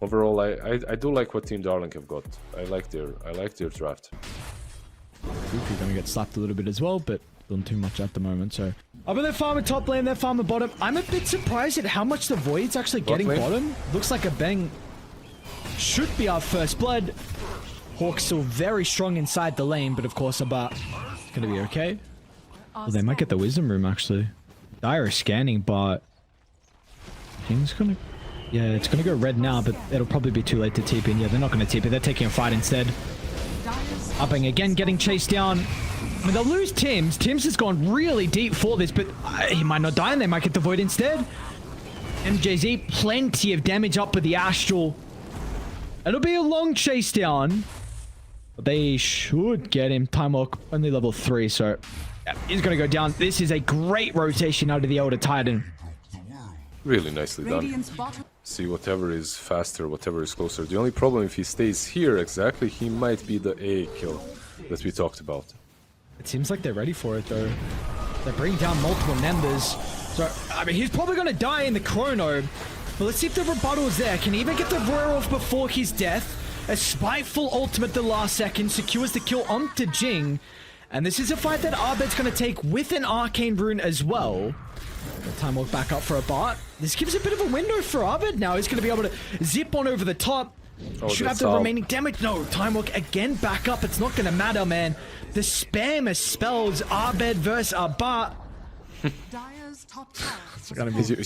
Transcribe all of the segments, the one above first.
overall, I do like what Team Darling have got. I like their draft. Kuku gonna get slapped a little bit as well, but doing too much at the moment. So, but they're farming top lane, they're farming bottom. I'm a bit surprised at how much the Void's actually getting bottom. Looks like Abeng should be our first blood. Hawk's still very strong inside the lane, but of course Abat is gonna be okay. Well, they might get the wisdom room actually. Dire is scanning, but Jing's gonna... Yeah, it's gonna go red now, but it'll probably be too late to TP in. Yeah, they're not gonna TP, they're taking a fight instead. Abeng again getting chased down. I mean, they'll lose Tims. Tims has gone really deep for this, but he might not die and they might get the Void instead. MJZ, plenty of damage up with the Astral. It'll be a long chase down. But they should get him. Time Walk, only level 3, so yeah, he's going to go down. This is a great rotation out of the Elder Titan. Really nicely done. See, whatever is faster, whatever is closer. The only problem, if he stays here exactly, he might be the A kill that we talked about. It seems like they're ready for it, though. They're bringing down multiple members. So, I mean, he's probably going to die in the chrono. But let's see if the rebuttal is there. Can he even get the roar off before his death? A spiteful ultimate the last second secures the kill onto Jing. And this is a fight that Abed's going to take with an arcane rune as well. Time Walk back up for Abat. This gives a bit of a window for Abed now. He's going to be able to zip on over the top. Should have the remaining damage. No, Time Walk again back up. It's not going to matter, man. The spam of spells. Abed versus Abat.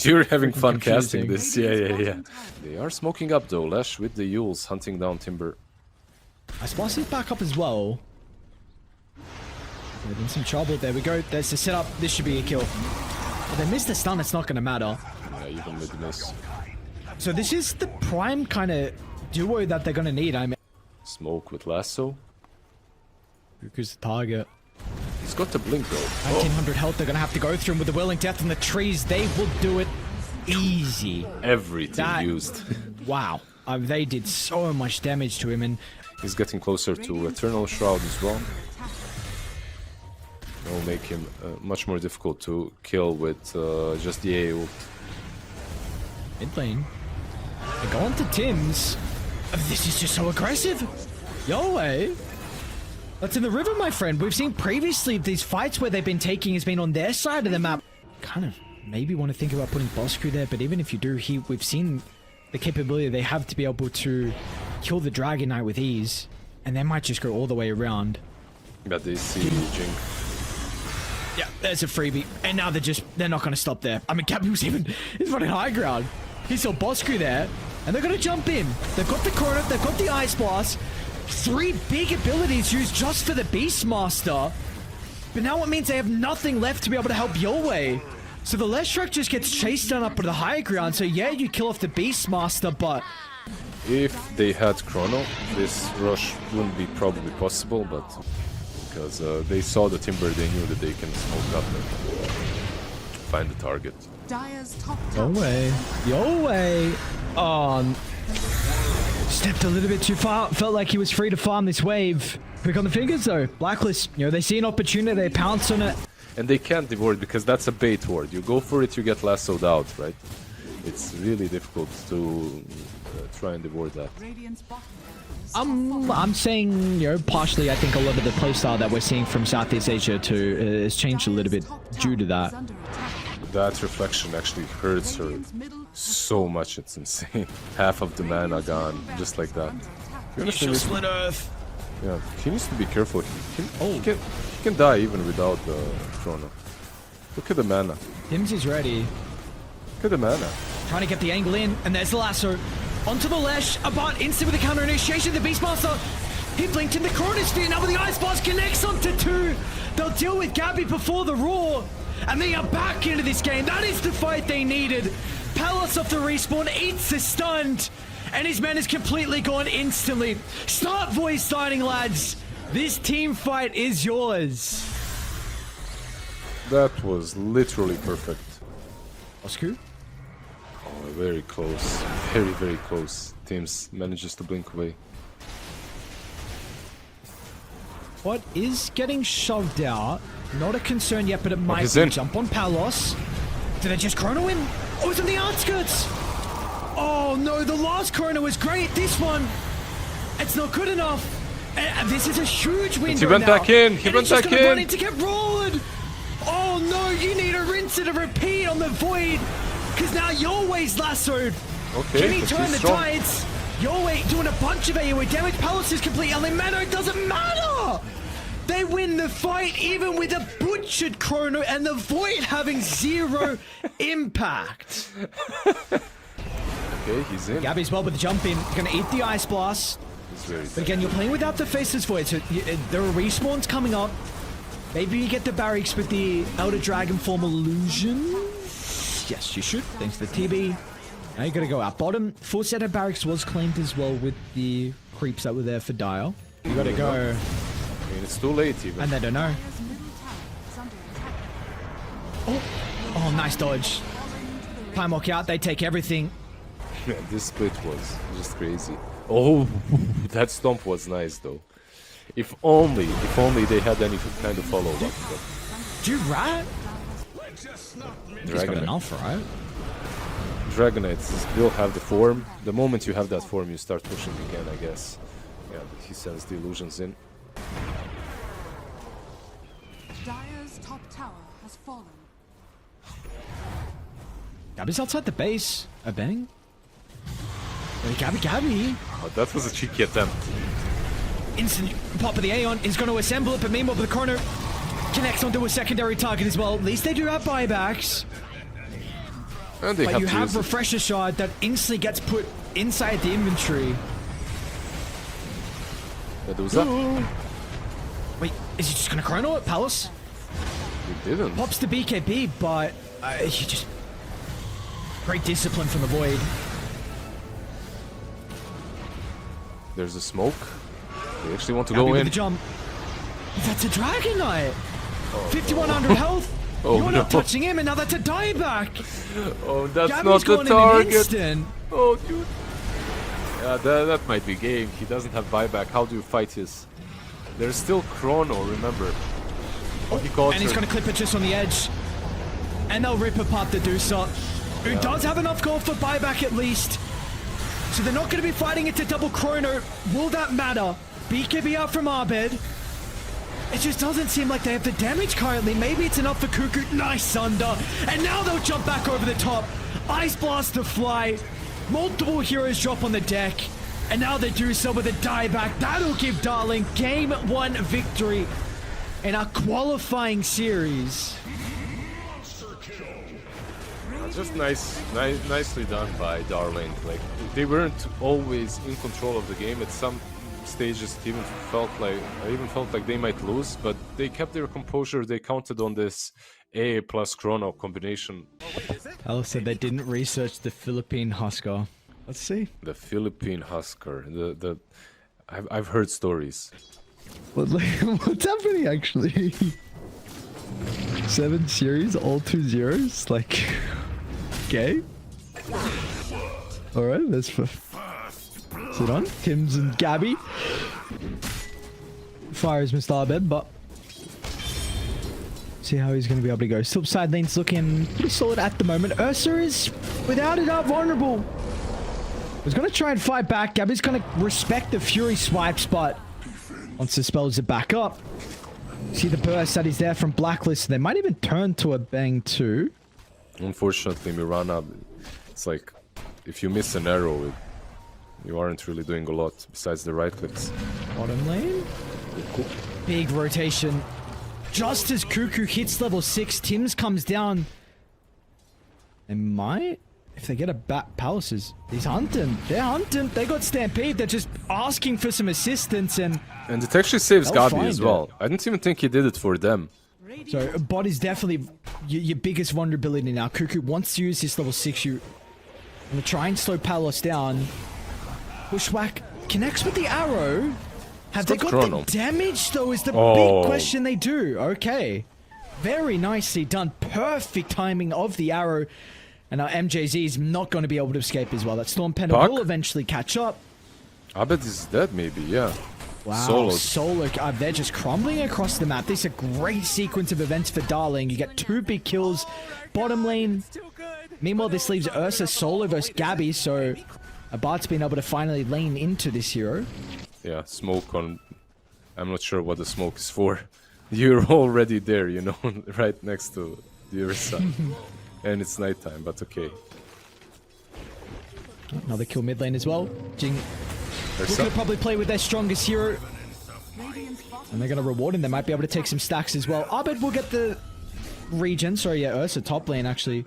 You're having fun casting this. Yeah. They are smoking up though. Lash with the Yules hunting down Timber. I suppose he's back up as well. They're in some trouble. There we go. There's the setup. This should be a kill. If they miss the stun, it's not going to matter. Yeah, even with the miss. So this is the prime kind of duo that they're going to need. I mean, smoke with lasso. Kuku's the target. He's got the blink though. 1900 health. They're going to have to go through him with the Willing Death in the trees. They will do it easy. Everything used. Wow. They did so much damage to him, and he's getting closer to Eternal Shroud as well. It will make him much more difficult to kill with just the AO. Mid lane. They go on to Tims. This is just so aggressive. Yowe. That's in the river, my friend. We've seen previously these fights where they've been taking has been on their side of the map. Kind of maybe want to think about putting Boss Crew there, but even if you do, we've seen the capability they have to be able to kill the Dragon Knight with ease, and they might just go all the way around. But they see Jing. Yeah, there's a freebie, and now they're not going to stop there. I mean, Gabbi was he's running high ground. He saw Boss Crew there, and they're going to jump in. They've got the Chrono, they've got the Ice Blast. 3 big abilities used just for the Beastmaster. But now it means they have nothing left to be able to help Yowe. So the Leshrac just gets chased down up to the high ground. So yeah, you kill off the Beastmaster, but if they had Chrono, this rush wouldn't be probably possible, but because they saw the Timber, they knew that they can smoke up and find the target. Yowe. Stepped a little bit too far. Felt like he was free to farm this wave. Quick on the fingers though. Blacklist, you know, they see an opportunity, they pounce on it. And they can't divorce because that's a bait ward. You go for it, you get lassoed out, right? It's really difficult to try and divorce that. I'm saying, you know, partially I think a lot of the playstyle that we're seeing from Southeast Asia too has changed a little bit due to that. That reflection actually hurts her so much, it's insane. Half of the mana gone, just like that. Split Earth. Yeah, he needs to be careful. He can die even without the Chrono. Look at the mana. Tims is ready. Look at the mana. Trying to get the angle in, and there's the lasso. Onto the Lesh, Abat instant with the counter initiation. The Beastmaster, he blinked in the Chronosphere. Now with the Ice Blast connects onto 2. They'll deal with Gabbi before the Roar. And they are back into this game. That is the fight they needed. Palos off the respawn, eats the stunned. And his man is completely gone instantly. Start voice signing, lads. This team fight is yours. That was literally perfect. Osku? Oh, very close. Very, very close. Teams manages to blink away. What is getting shoved out? Not a concern yet, but it might be. Jump on Palos. Did they just chrono in? Oh, it's on the outskirts. Oh no, the last corner was great. This one, it's not good enough. This is a huge window. He went now. back in. He went back in. Running to get rolled. Oh no, you need a rinse and a repeat on the Void. Because now Yowe's lassoed. Okay, Can he turn the tides? Yowe doing a bunch of AoE damage. Palos is completely elemental. It doesn't matter. They win the fight even with a butchered chrono and the Void having 0 impact. Okay, he's in. Gabbi's well with the jump in. Gonna eat the Ice Blast. But again, you're playing without the Faceless Void, so there are respawns coming up. Maybe you get the barracks with the Elder Dragon form illusion. Yes, you should. Thanks to the TB. Now you gotta go out bottom. Full set of barracks was claimed as well with the creeps that were there for Dial. You gotta go. I mean, it's too late even. And they don't know. Oh, nice dodge. Time walk out, they take everything. Man, this split was just crazy. Oh, that stomp was nice though. If only they had any kind of follow-up. Dude, right? He's got enough, right? Dragonites will have the form. The moment you have that form, you start pushing again, I guess. Yeah, but he sends the illusions in. Dire's top tower has fallen. Gabbi's outside the base. Abeng. Gabbi. Oh, that was a cheeky attempt. Instant pop of the Aeon is going to assemble it, but meanwhile the corner connects onto a secondary target as well. At least they do have buybacks. And they but you have Refresher Shard that instantly gets put inside the inventory. Wait, is he just going to chrono it, Palos? He didn't. Pops the BKB, but he just... Great discipline from the Void. There's a smoke. They actually want to Gabbi go in. The jump. That's a Dragon Knight. 5100 health. Oh, You're not touching him, and now that's a dieback. Oh, that's Gabbi's not the target. In oh, dude. Yeah, that might be game. He doesn't have buyback. How do you fight his? There's still chrono, remember. Oh, he got and he's going to clip it just on the edge. And they'll rip apart the Deucer, who does have enough gold for buyback at least. So they're not going to be fighting it to double chrono. Will that matter? BKB out from Abed. It just doesn't seem like they have the damage currently. Maybe it's enough for Kuku. Nice under. And now they'll jump back over the top. Ice Blast to fly. Multiple heroes drop on the deck. And now they do so with a dieback. That'll give Darling Game 1 victory in our qualifying series. Just nicely done by Darling. Like, they weren't always in control of the game. At some stages, I even felt like they might lose, but they kept their composure. They counted on this A plus Chrono combination. Palos said they didn't research the Philippine Husker. Let's see. The Philippine Husker. I've heard stories. What's happening actually? 7 series, all 2 zeros? Like, okay. Alright, let's sit on. Tim's and Gabbi. Fires Mr. Abed, but see how he's going to be able to go. Still side lane's looking pretty solid at the moment. Ursa is, without a doubt, vulnerable. He's going to try and fight back. Gabbi's going to respect the Fury swipes, but once the spells it back up, see the burst that is there from Blacklist. They might even turn to a Bang too. Unfortunately, Mirana, it's like if you miss an arrow, you aren't really doing a lot besides the right clicks. Bottom lane. Big rotation. Just as Kuku hits level 6, Tim's comes down. They might, if they get a bat, Palos he's hunting. They're hunting. They got Stampede. They're just asking for some assistance, and it actually saves Gabbi as well. I didn't even think he did it for them. So bot is definitely your biggest vulnerability now. Kuku wants to use this level 6. You want to try and slow Palos down. Bushwhack connects with the arrow. Have they got the damage though is the big question they do. Okay. Very nicely done. Perfect timing of the arrow. And our MJZ is not going to be able to escape as well. That Storm Pendant will eventually catch up. Abed is dead maybe, yeah. Wow, solo. They're just crumbling across the map. This is a great sequence of events for Darling. You get 2 big kills. Bottom lane Meanwhile, this leaves Ursa solo versus Gabbi, so Abat's been able to finally lane into this hero. Yeah, smoke on... I'm not sure what the smoke is for. You're already there, you know, right next to the Ursa. And it's nighttime, but okay. Another kill mid lane as well. Jing Ursa. looking to probably play with their strongest hero. And they're going to reward him. They might be able to take some stacks as well. Abed will get the regen. Sorry, yeah, Ursa top lane actually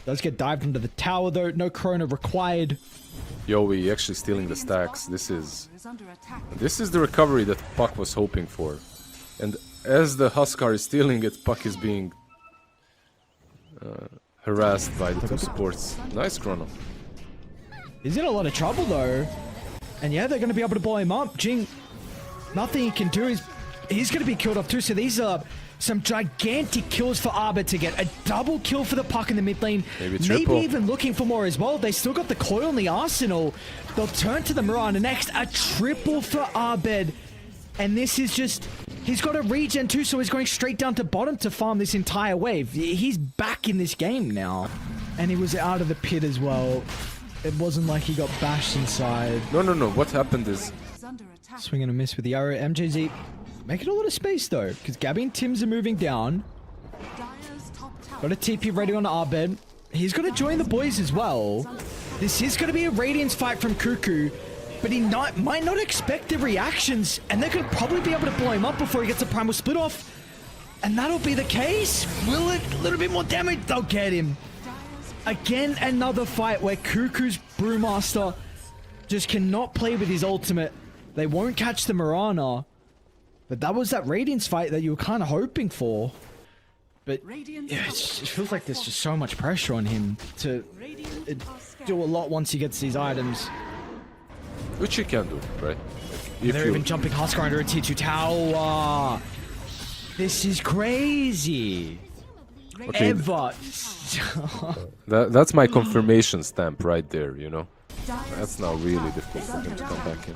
does get dived into the tower though. No Chrono required. Yowe actually stealing the stacks. This is the recovery that Puck was hoping for. And as the Huskar is stealing it, Puck is being harassed by the two supports. Nice Chrono. He's in a lot of trouble though. And yeah, they're going to be able to blow him up. Jing, nothing he can do. He's going to be killed off too. So these are some gigantic kills for Abed to get. A double kill for the Puck in the mid lane. Maybe even looking for more as well. They still got the coil in the arsenal. They'll turn to the Mirana next. A triple for Abed. And this is just... He's got a regen too, so he's going straight down to bottom to farm this entire wave. He's back in this game now. And he was out of the pit as well. It wasn't like he got bashed inside. No. What happened is... Swing and a miss with the arrow. MJZ making a lot of space though, because Gabbi and Tims are moving down. Got a TP ready on Abed. He's going to join the boys as well. This is going to be a Radiance fight from Kuku, but he might not expect the reactions, and they're going to probably be able to blow him up before he gets a primal split off. And that'll be the case. Will it? A little bit more damage. They'll get him. Again, another fight where Kuku's Brewmaster just cannot play with his ultimate. They won't catch the Mirana. But that was that Radiance fight that you were kind of hoping for. But yeah, it feels like there's just so much pressure on him to do a lot once he gets these items. Which he can do, right? If They're even jumping Huskar under a T2 tower. This is crazy. Okay. Ever. That's my confirmation stamp right there, you know? That's now really difficult for him to come back in.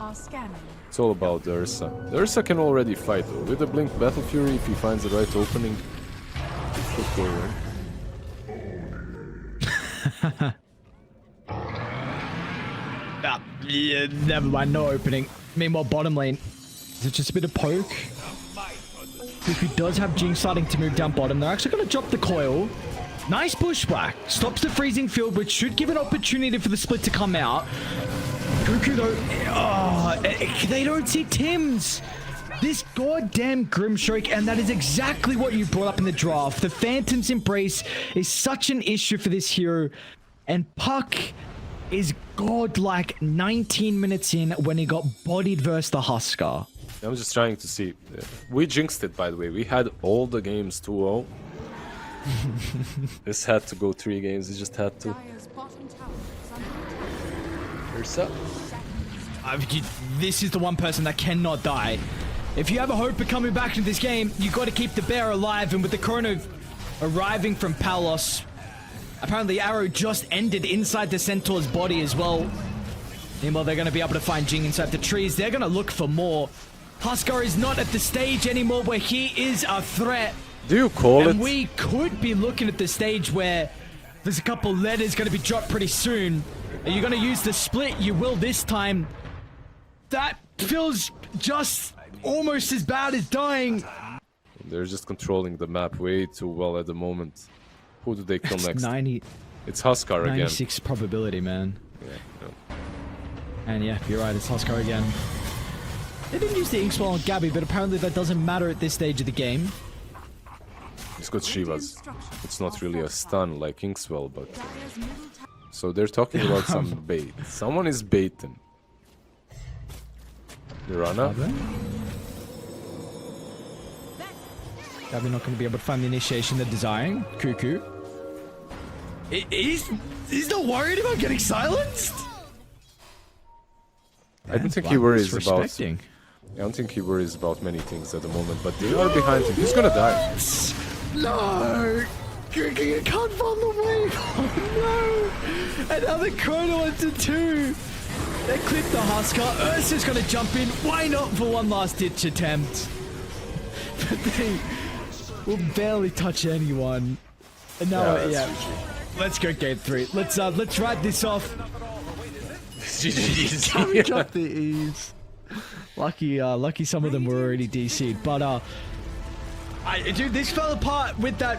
It's all about the Ursa. The Ursa can already fight though. With the Blink Battle Fury, if he finds the right opening, it could go in. Yeah, never mind, no opening. Meanwhile, bottom lane. Is it just a bit of poke? Kuku does have Jing starting to move down bottom. They're actually going to drop the coil. Nice pushback. Stops the freezing field, which should give an opportunity for the split to come out. Kuku, though... Oh, they don't see Tims. This goddamn Grimstroke, and that is exactly what you brought up in the draft. The Phantom's Embrace is such an issue for this hero. And Puck is godlike 19 minutes in when he got bodied versus the Huskar. I was just trying to see. We jinxed it, by the way. We had all the games 2-0. This had to go 3 games. It just had to. Ursa. This is the one person that cannot die. If you have a hope of coming back into this game, you got to keep the bear alive. And with the Chrono arriving from Palos, apparently the arrow just ended inside the Centaur's body as well. Meanwhile, they're going to be able to find Jing inside the trees. They're going to look for more. Huskar is not at the stage anymore where he is a threat. Do you call it? And we could be looking at the stage where there's a couple letters going to be dropped pretty soon. Are you going to use the split? You will this time. That feels just almost as bad as dying. They're just controlling the map way too well at the moment. Who do they kill next? 90. It's Huskar again. 96 probability, man. Yeah. And yeah, you're right, it's Huskar again. They didn't use the Inkswell on Gabbi, but apparently that doesn't matter at this stage of the game. He's got Shivas. It's not really a stun like Inkswell, but... So they're talking about some bait. Someone is baiting. Mirana? Gabbi not going to be able to find the initiation they're desiring. Kuku. He's not worried about getting silenced? I don't think he worries about... I don't think he worries about many things at the moment, but they are behind him. He's gonna die. No! You can't farm the wave! Oh no! Another Chrono into 2! They clip the Huskar. Ursa's gonna jump in. Why not for one last ditch attempt? But they will barely touch anyone. And now, yeah. Let's go game 3. Let's write this off. GG's. Got the ease. Lucky some of them were already DC'd, but dude, this fell apart with that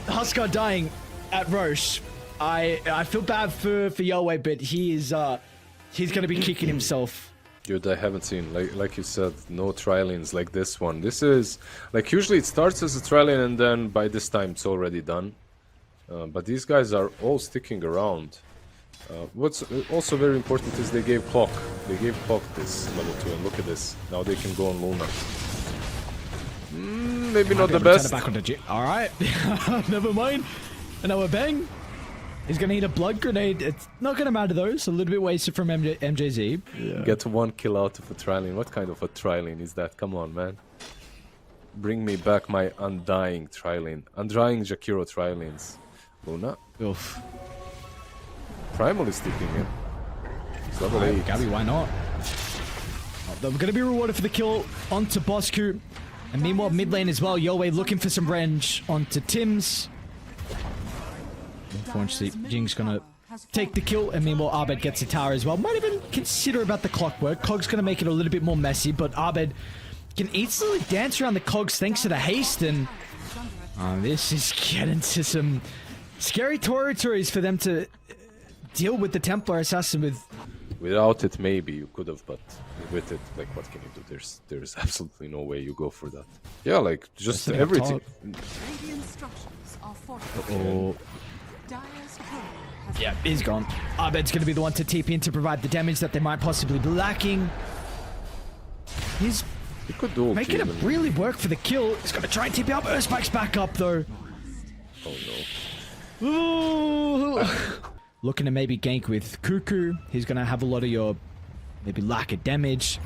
Huskar dying at Roche. I feel bad for Yowe, but he's gonna be kicking himself. Dude, I haven't seen, like you said, no try-lanes like this one. This is, like, usually it starts as a try-lane and then by this time it's already done. But these guys are all sticking around. What's also very important is they gave Clock. They gave Clock this level 2, and look at this. Now they can go on Luna. Maybe not the best. Back on the Alright, never mind. And now Abeng. He's gonna need a blood grenade. It's not gonna matter though. It's a little bit wasted from MJZ. Yeah. Get 1 kill out of a tri-lane. What kind of a tri-lane is that? Come on, man. Bring me back my undying tri-lane. Undying Jakiro tri-lanes. Luna. Oof. Primal is sticking in. It's level 8. Gabbi, why not? Oh, they're gonna be rewarded for the kill onto Bosku. And meanwhile, mid lane as well. Yowe looking for some range onto Tim's. Unfortunately, Jing's gonna take the kill, and meanwhile Abed gets a tower as well. Might even consider about the clockwork. Cog's gonna make it a little bit more messy, but Abed can easily dance around the cogs thanks to the haste, and this is getting to some scary territories for them to deal with the Templar Assassin with. Without it, maybe you could have, but with it, like, what can you do? There's absolutely no way you go for that. Yeah, like, just everything. Oh. Yeah, he's gone. Abed's going to be the one to TP in to provide the damage that they might possibly be lacking. He could do making it really work for the kill. He's going to try and TP up. Earthspike's back up, though. Oh, no. Ooh. Looking to maybe gank with Kuku. He's going to have a lot of your maybe lack of damage.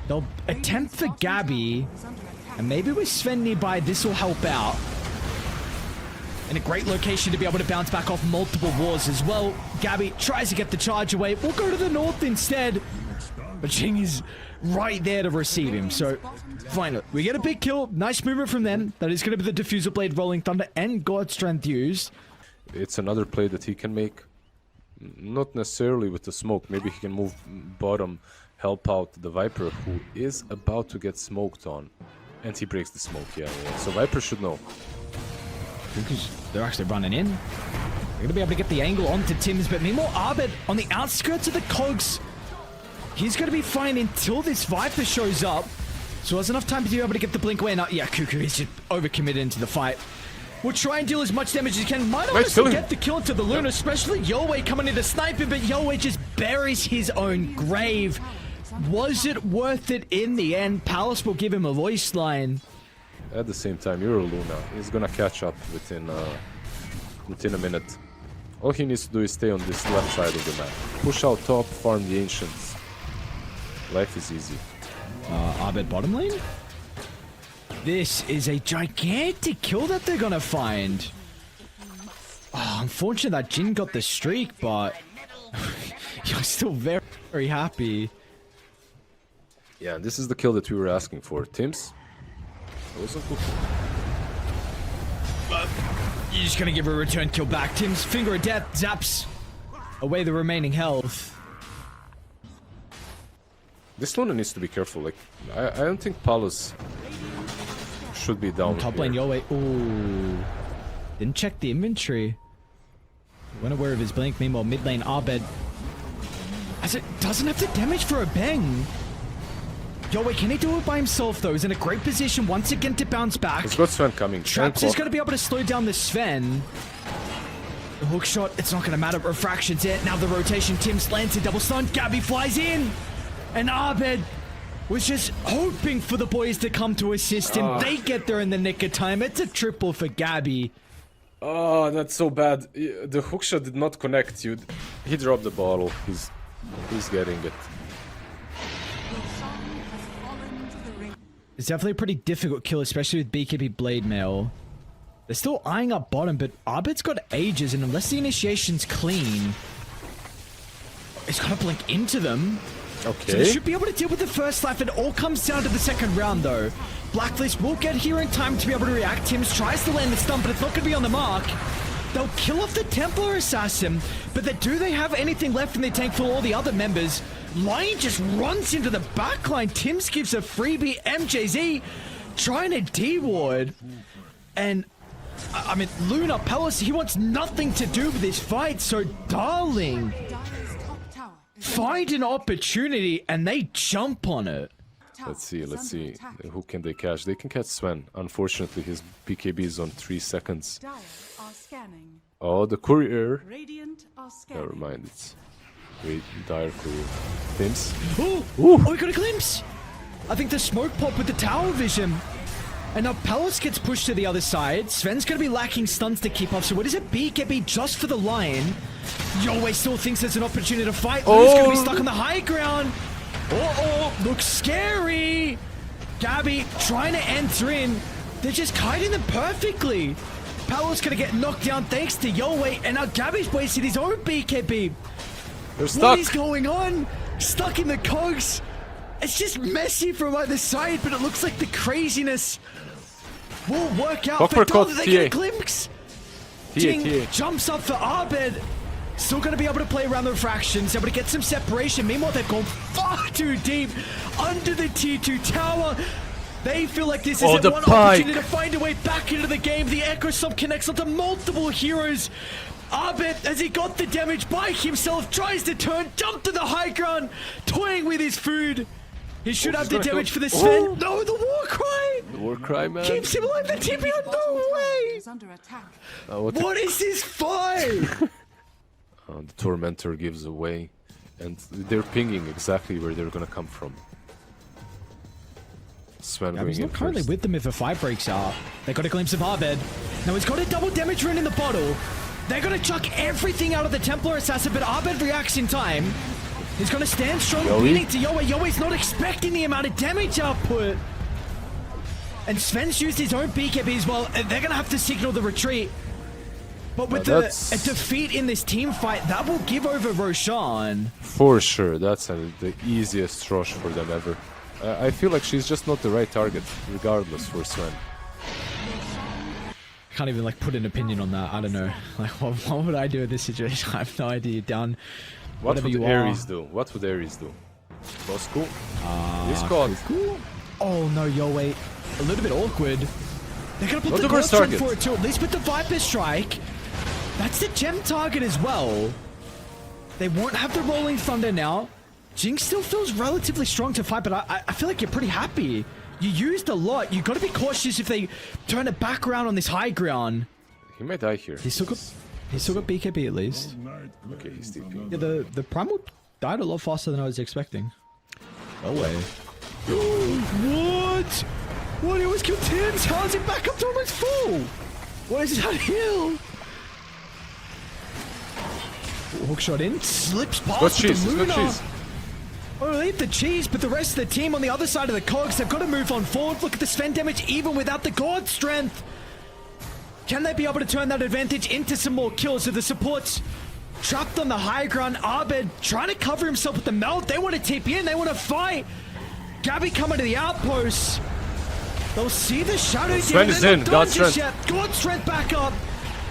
They'll attempt for Gabbi. And maybe with Sven nearby, this will help out. In a great location to be able to bounce back off multiple wars as well. Gabbi tries to get the charge away. We'll go to the north instead. But Jing is right there to receive him. So, finally, we get a big kill. Nice movement from them. That is going to be the Diffuser Blade, Rolling Thunder, and God Strength used. It's another play that he can make. Not necessarily with the smoke. Maybe he can move bottom, help out the Viper, who is about to get smoked on. And he breaks the smoke, yeah. So Viper should know. They're actually running in. They're going to be able to get the angle onto Tim's, but meanwhile, Abed on the outskirts of the cogs. He's going to be fine until this Viper shows up. So has enough time to be able to get the blink away. Now, yeah, Kuku is just overcommitted into the fight. We'll try and deal as much damage as he can. Might honestly get the kill into the Luna, especially Yowe coming in to snipe him, but Yowe just buries his own grave. Was it worth it in the end? Palos will give him a voice line. At the same time, you're a Luna. He's gonna catch up within a minute. All he needs to do is stay on this left side of the map. Push out top, farm the Ancients. Life is easy. Abed bottom lane? This is a gigantic kill that they're gonna find. Oh, unfortunate that Jin got the streak, but you're still very, very happy. Yeah, this is the kill that we were asking for. Tim's? You're just gonna give a return kill back. Tim's Finger of Death zaps away the remaining health. This Luna needs to be careful. Like, I don't think Palos should be down. Top lane Yowe. Ooh. Didn't check the inventory. Went aware of his blink. Meanwhile, mid lane Abed. As it doesn't have the damage for Abeng. Yowe, can he do it by himself though? He's in a great position once again to bounce back. He's got Sven coming. Traps is going to be able to slow down the Sven. The hook shot, it's not going to matter. Refraction's it. Now the rotation. Tim's lands a double stun. Gabbi flies in. And Abed was just hoping for the boys to come to assist him. They get there in the nick of time. It's a triple for Gabbi. Oh, that's so bad. The hookshot did not connect. He dropped the bottle. He's getting it. It's definitely a pretty difficult kill, especially with BKB Blade Mail. They're still eyeing up bottom, but Abed's got ages, and unless the initiation's clean, it's gonna blink into them. Okay. So they should be able to deal with the first life. It all comes down to the second round, though. Blacklist will get here in time to be able to react. Tim's tries to land the stun, but it's not going to be on the mark. They'll kill off the Templar Assassin, but do they have anything left in their tank for all the other members? Lion just runs into the backline. Tims gives a freebie. MJZ trying to D-ward. And, I mean, Luna, Palos, he wants nothing to do with this fight, so Darling find an opportunity and they jump on it. Let's see. Who can they catch? They can catch Sven. Unfortunately, his BKB is on 3 seconds. Oh, the courier. Never mind, it's great dire courier. Tims. Oh, we got a glimpse. I think the smoke pop with the tower vision. And now Palos gets pushed to the other side. Sven's going to be lacking stuns to keep up. So what is it? BKB just for the Lion. Yowe still thinks there's an opportunity to fight. Lu's going to be stuck on the high ground. Looks scary. Gabbi trying to enter in. They're just kiting them perfectly. Palos going to get knocked down thanks to Yowe. And now Gabbi's wasted his own BKB. They're stuck. What is going on? Stuck in the cogs. It's just messy from either side, but it looks like the craziness will work out. For Darling, they get a glimpse. Jing jumps up for Abed. Still going to be able to play around the fractions, able to get some separation. Meanwhile, they've gone far too deep under the T2 tower. They feel like this is one opportunity to find a way back into the game. The Echo Sub connects onto multiple heroes. Abed, as he got the damage by himself, tries to turn, jump to the high ground, toying with his food. He should have the damage for the Sven. No, the war cry! The war cry, man. Keeps him alive, the TP, no way! What is this fight? The Tormentor gives away, and they're pinging exactly where they're gonna come from. Sven going he's in not currently first. with them if a fight breaks out. They got a glimpse of Abed. Now he's got a double damage rune in the bottle. They're gonna chuck everything out of the Templar Assassin, but Abed reacts in time. He's gonna stand strong, leading to Yowe. Yowe's not expecting the amount of damage output. And Sven's used his own BKB as well. They're gonna have to signal the retreat. But with a defeat in this team fight, that will give over Roshan. For sure, that's the easiest rush for them ever. I feel like she's just not the right target, regardless, for Sven. Can't even like put an opinion on that. I don't know. Like, what would I do in this situation? I have no idea. Down. What would Ares do? What would Ares do? Bosco? He's caught. Oh no, Yowe. A little bit awkward. They're gonna put the first target for it too. At least with the Viper Strike. That's the gem target as well. They won't have the Rolling Thunder now. Jing still feels relatively strong to fight, but I feel like you're pretty happy. You used a lot. You got to be cautious if they turn it back around on this high ground. He might die here. He's still got BKB at least. Okay, he's TP. Yeah, the Primal died a lot faster than I was expecting. No way. What? What? It was killed Tims. How is it back up to almost full? What is that heal? Hookshot in, slips past the Luna. Oh, they hit the cheese, but the rest of the team on the other side of the cogs, they've got to move on forward. Look at the Sven damage even without the God Strength. Can they be able to turn that advantage into some more kills? So the supports trapped on the high ground. Abed trying to cover himself with the melt. They want to TP in, they want to fight. Gabbi coming to the outpost. They'll see the shadow. Sven is in, God Strength. God Strength back up.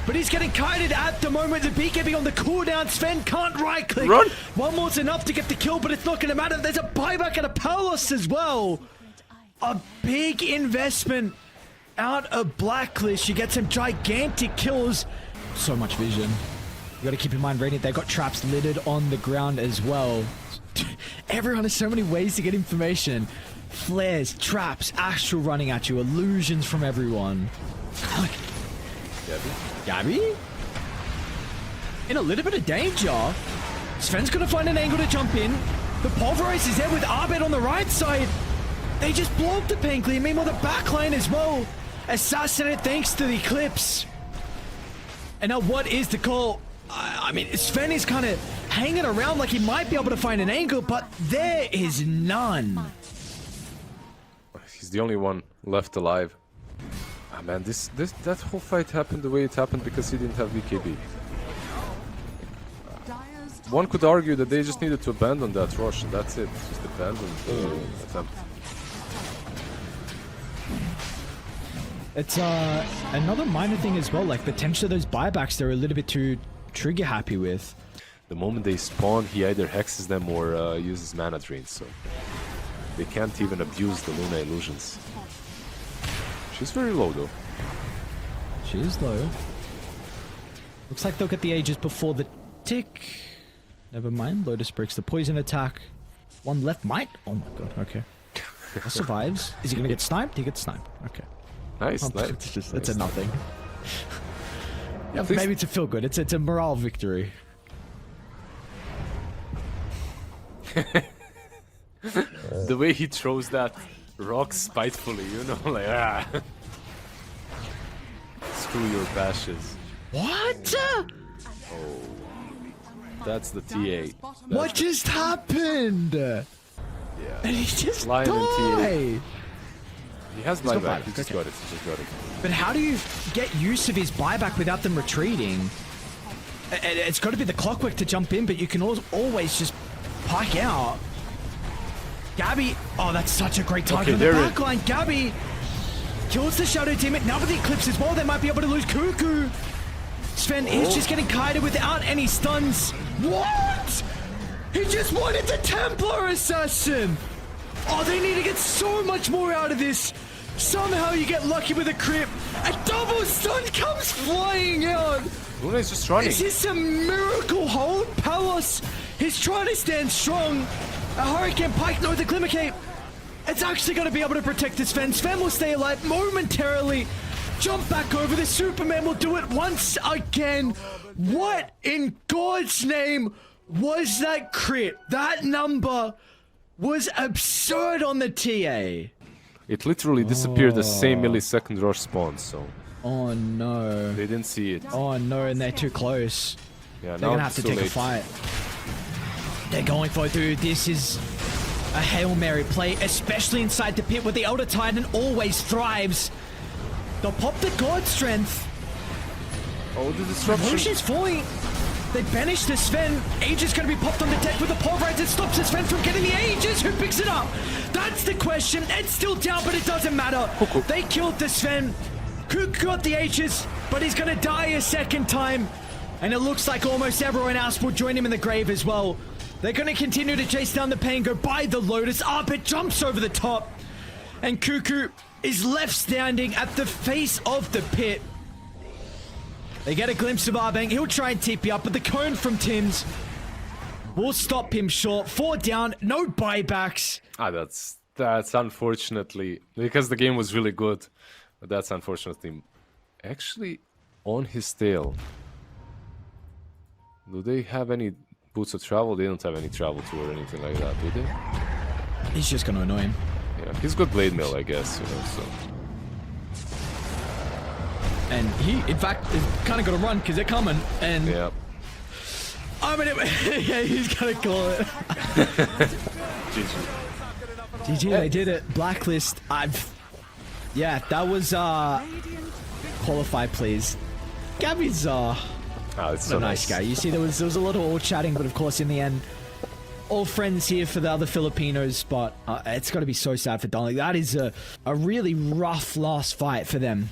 But he's getting kited at the moment. The BKB on the cooldown. Sven can't right click. Run. One more's enough to get the kill, but it's not going to matter. There's a buyback and a Palos as well. A big investment out of Blacklist. You get some gigantic kills. So much vision. You got to keep in mind, Radiant, they've got traps littered on the ground as well. Everyone has so many ways to get information. Flares, traps, astral running at you, illusions from everyone. Gabbi? In a little bit of danger. Sven's gonna find an angle to jump in. The Pulverize is there with Abed on the right side. They just blow up the pain clear. Meanwhile, the backline as well. Assassinate thanks to the Eclipse. And now what is the call? I mean, Sven is kind of hanging around like he might be able to find an angle, but there is none. He's the only one left alive. Ah, man, that whole fight happened the way it happened because he didn't have BKB. One could argue that they just needed to abandon that rush, and that's it. Just abandon the attempt. It's another minor thing as well, like potentially those buybacks they're a little bit too trigger happy with. The moment they spawn, he either hexes them or uses mana drains, so they can't even abuse the Luna illusions. She's very low though. She is low. Looks like they'll get the Aegis before the tick. Never mind, Lotus breaks the poison attack. One left might. Oh my god, okay. Survives. Is he gonna get sniped? He gets sniped. Okay. Nice, nice. It's just, nice. it's a nothing. Yeah, Please. maybe it's a feel good. It's a morale victory. The way he throws that rock spitefully, you know, like ah. Screw your bashes. What? That's the TA. What just happened? Yeah. And he just Lion and TA. died. He has got buyback. buyback, He just okay. got it. He just got it. But how do you get use of his buyback without them retreating? It's got to be the clockwork to jump in, but you can always just pike out. Gabbi, oh, that's such a great target on the backline. Gabbi kills the Shadow Demon. Now with the Eclipse as well, they might be able to lose Kuku. Sven is just getting kited without any stuns. What? He just wanted the Templar Assassin. Oh, they need to get so much more out of this. Somehow you get lucky with a crit. A double stun comes flying out. Luna is just running. Is this a miracle hold? Palos is trying to stand strong. A Hurricane Pike, no, the Glimmer Cape. It's actually going to be able to protect this Sven. Sven will stay alive momentarily. Jump back over. The Superman will do it once again. What in God's name was that crit? That number was absurd on the TA. It literally disappeared the same millisecond rush spawn, so Oh no. they didn't see it. Oh no, and they're too close. Yeah, They're now gonna have it's to too take a late. fight. They're going for it, dude. This is a Hail Mary play, especially inside the pit where the Elder Titan always thrives. They'll pop the God Strength. Oh, the disruption. Lucian's falling. They banish the Sven. Aegis gonna be popped on the deck with the pulverize. It stops the Sven from getting the Aegis. Who picks it up? That's the question. It's still down, but it doesn't matter. Kuku. They killed the Sven. Kuku got the Aegis, but he's gonna die a second time. And it looks like almost everyone else will join him in the grave as well. They're gonna continue to chase down the pain, go by the Lotus. Abed jumps over the top. And Kuku is left standing at the face of the pit. They get a glimpse of Abeng. He'll try and TP up, but the cone from Tim's will stop him short. 4 down, no buybacks. Ah, that's unfortunately because the game was really good, but that's unfortunately actually on his tail. Do they have any boots of travel? They don't have any travel to or anything like that, do they? He's just gonna annoy him. Yeah, he's got blade mail, I guess, you know. So And he, in fact, is kind of gonna run because they're coming. And yeah, I mean, yeah, he's gonna call it. GG. GG, they did it. Blacklist. Yeah, that was qualify, please. Gabbi's Ah, it's so a nice guy. You see, there was a lot of all chatting, but of course, in the end, all friends here for the other Filipinos. But it's got to be so sad for Darling. That is a really rough last fight for them.